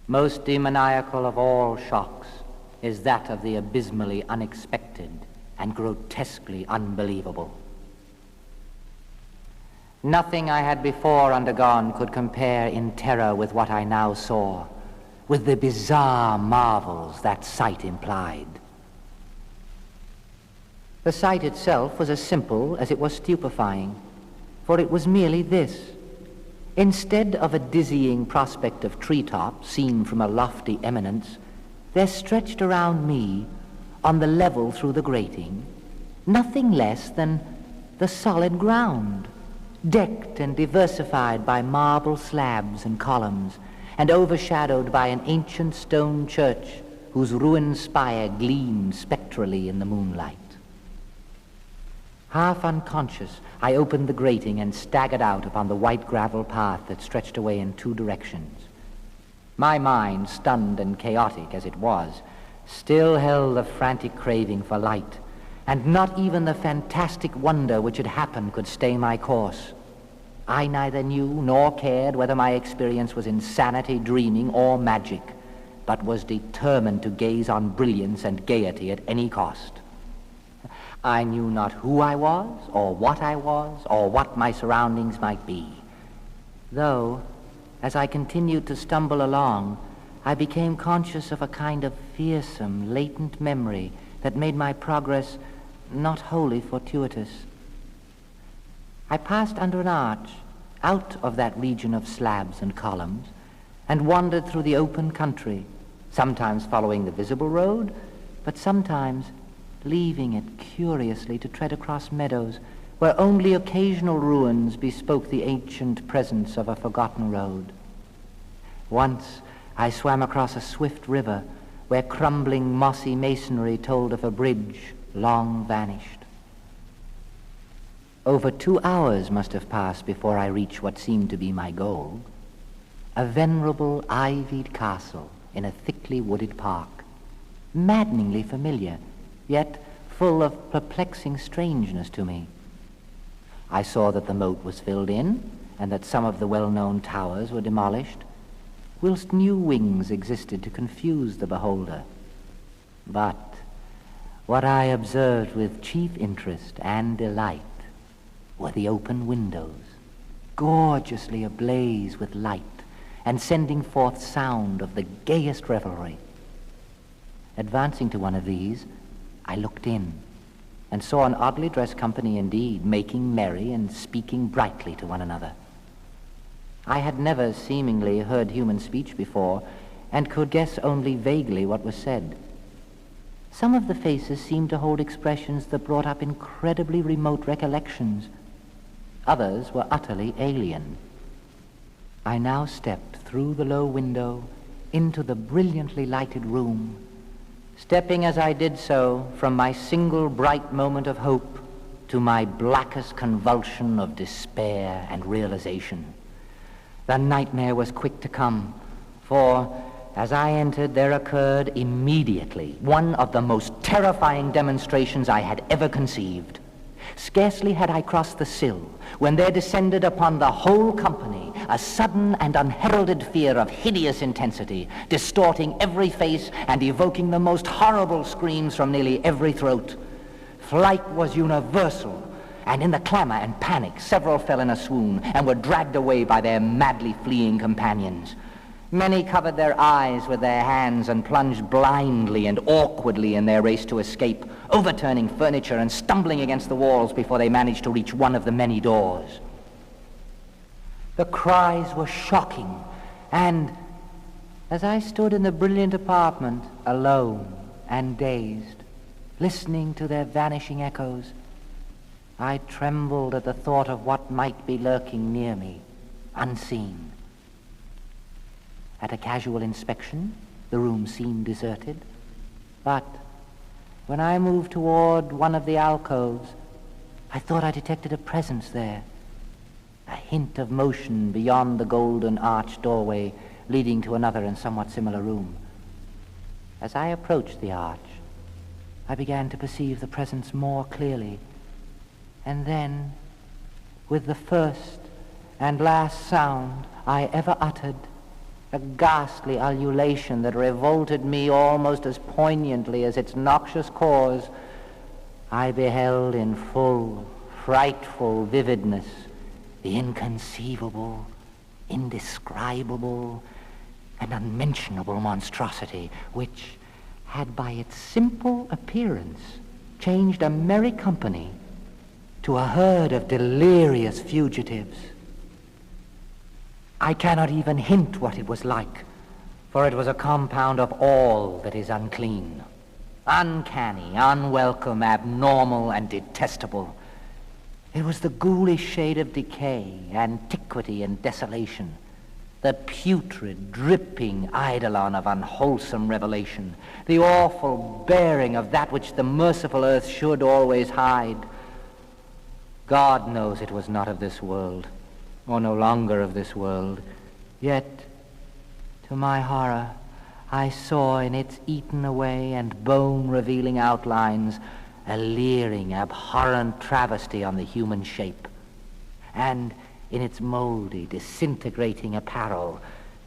Most demoniacal of all shocks is that of the abysmally unexpected and grotesquely unbelievable. Nothing I had before undergone could compare in terror with what I now saw, with the bizarre marvels that sight implied. The sight itself was as simple as it was stupefying, for it was merely this. Instead of a dizzying prospect of treetops seen from a lofty eminence, there stretched around me, on the level through the grating, nothing less than the solid ground, decked and diversified by marble slabs and columns, and overshadowed by an ancient stone church whose ruined spire gleamed spectrally in the moonlight. Half unconscious, I opened the grating and staggered out upon the white gravel path that stretched away in two directions. My mind, stunned and chaotic as it was, still held the frantic craving for light, and not even the fantastic wonder which had happened could stay my course. I neither knew nor cared whether my experience was insanity, dreaming, or magic, but was determined to gaze on brilliance and gaiety at any cost. I knew not who I was, or what my surroundings might be, though, as I continued to stumble along, I became conscious of a kind of fearsome, latent memory that made my progress not wholly fortuitous. I passed under an arch, out of that region of slabs and columns, and wandered through the open country, sometimes following the visible road, but sometimes leaving it curiously to tread across meadows where only occasional ruins bespoke the ancient presence of a forgotten road. Once I swam across a swift river where crumbling mossy masonry told of a bridge long vanished. Over 2 hours must have passed before I reached what seemed to be my goal, a venerable ivied castle in a thickly wooded park, maddeningly familiar, yet full of perplexing strangeness to me. I saw that the moat was filled in, and that some of the well-known towers were demolished, whilst new wings existed to confuse the beholder. But what I observed with chief interest and delight were the open windows, gorgeously ablaze with light, and sending forth sound of the gayest revelry. Advancing to one of these, I looked in, and saw an oddly dressed company indeed, making merry and speaking brightly to one another. I had never seemingly heard human speech before, and could guess only vaguely what was said. Some of the faces seemed to hold expressions that brought up incredibly remote recollections. Others were utterly alien. I now stepped through the low window into the brilliantly lighted room, stepping as I did so from my single bright moment of hope to my blackest convulsion of despair and realization. The nightmare was quick to come, for as I entered there occurred immediately one of the most terrifying demonstrations I had ever conceived. Scarcely had I crossed the sill when there descended upon the whole company a sudden and unheralded fear of hideous intensity, distorting every face and evoking the most horrible screams from nearly every throat. Flight was universal, and in the clamor and panic several fell in a swoon and were dragged away by their madly fleeing companions. Many covered their eyes with their hands and plunged blindly and awkwardly in their race to escape, overturning furniture and stumbling against the walls before they managed to reach one of the many doors. The cries were shocking, and as I stood in the brilliant apartment, alone and dazed, listening to their vanishing echoes, I trembled at the thought of what might be lurking near me, unseen. At a casual inspection, the room seemed deserted, but when I moved toward one of the alcoves, I thought I detected a presence there, a hint of motion beyond the golden arched doorway leading to another and somewhat similar room. As I approached the arch, I began to perceive the presence more clearly, and then, with the first and last sound I ever uttered, a ghastly ululation that revolted me almost as poignantly as its noxious cause, I beheld in full, frightful vividness the inconceivable, indescribable, and unmentionable monstrosity which had by its simple appearance changed a merry company to a herd of delirious fugitives. I cannot even hint what it was like, for it was a compound of all that is unclean, uncanny, unwelcome, abnormal, and detestable. It was the ghoulish shade of decay, antiquity, and desolation, the putrid, dripping eidolon of unwholesome revelation, the awful bearing of that which the merciful earth should always hide. God knows it was not of this world, or no longer of this world. Yet, to my horror, I saw in its eaten away and bone-revealing outlines a leering, abhorrent travesty on the human shape, and in its moldy, disintegrating apparel,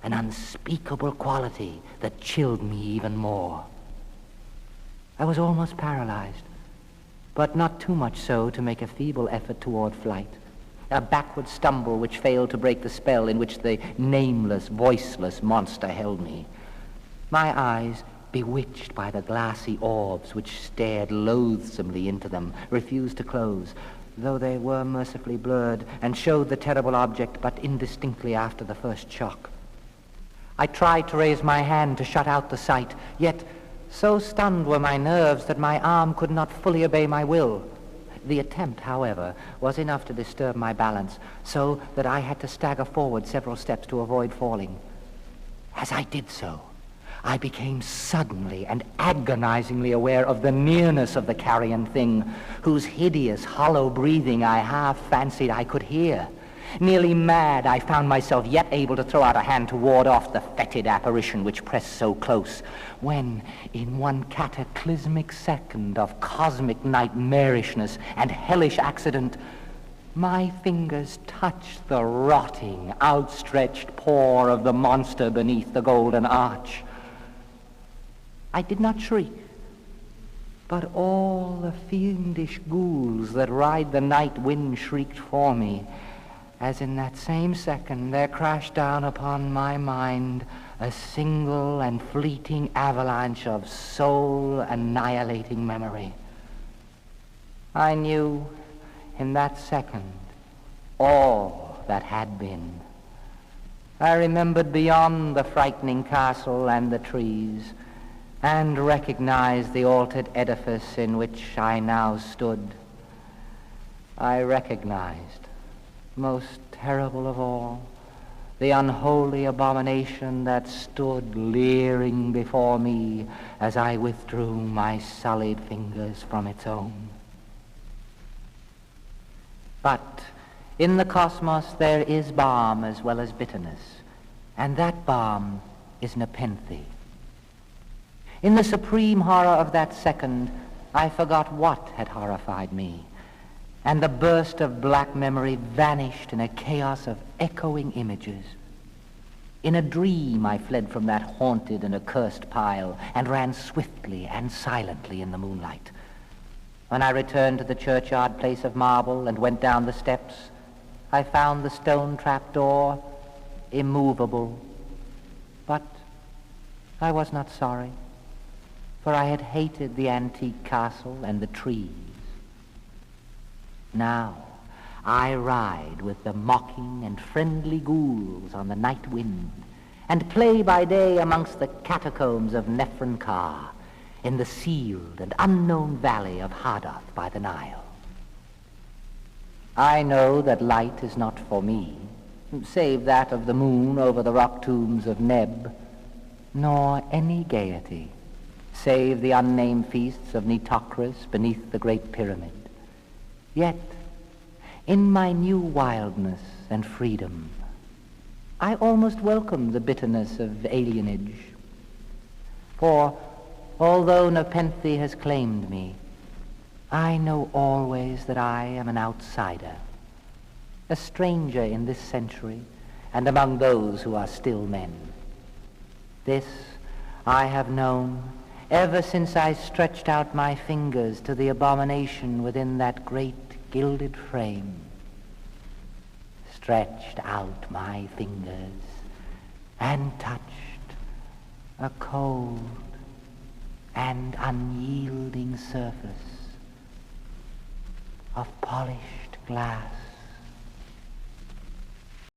an unspeakable quality that chilled me even more. I was almost paralyzed, but not too much so to make a feeble effort toward flight, a backward stumble which failed to break the spell in which the nameless, voiceless monster held me. My eyes, bewitched by the glassy orbs which stared loathsomely into them, refused to close, though they were mercifully blurred and showed the terrible object but indistinctly after the first shock. I tried to raise my hand to shut out the sight, yet so stunned were my nerves that my arm could not fully obey my will. The attempt, however, was enough to disturb my balance, so that I had to stagger forward several steps to avoid falling. As I did so, I became suddenly and agonizingly aware of the nearness of the carrion thing, whose hideous, hollow breathing I half fancied I could hear. Nearly mad, I found myself yet able to throw out a hand to ward off the fetid apparition which pressed so close, when, in one cataclysmic second of cosmic nightmarishness and hellish accident, my fingers touched the rotting, outstretched paw of the monster beneath the golden arch. I did not shriek, but all the fiendish ghouls that ride the night wind shrieked for me, as in that same second there crashed down upon my mind a single and fleeting avalanche of soul-annihilating memory. I knew in that second all that had been. I remembered beyond the frightening castle and the trees, and recognized the altered edifice in which I now stood. I recognized, most terrible of all, the unholy abomination that stood leering before me as I withdrew my sullied fingers from its own. But in the cosmos there is balm as well as bitterness, and that balm is nepenthe. In the supreme horror of that second, I forgot what had horrified me, and the burst of black memory vanished in a chaos of echoing images. In a dream, I fled from that haunted and accursed pile and ran swiftly and silently in the moonlight. When I returned to the churchyard place of marble and went down the steps, I found the stone trapdoor immovable. But I was not sorry, for I had hated the antique castle and the trees. Now I ride with the mocking and friendly ghouls on the night wind, and play by day amongst the catacombs of Nephron-Ka, in the sealed and unknown valley of Hadath by the Nile. I know that light is not for me, save that of the moon over the rock tombs of Neb, nor any gaiety, save the unnamed feasts of Nitocris beneath the great pyramid. Yet, in my new wildness and freedom, I almost welcome the bitterness of alienage. For, although nepenthe has claimed me, I know always that I am an outsider, a stranger in this century and among those who are still men. This I have known ever since I stretched out my fingers to the abomination within that great gilded frame. Stretched out my fingers and touched a cold and unyielding surface of polished glass.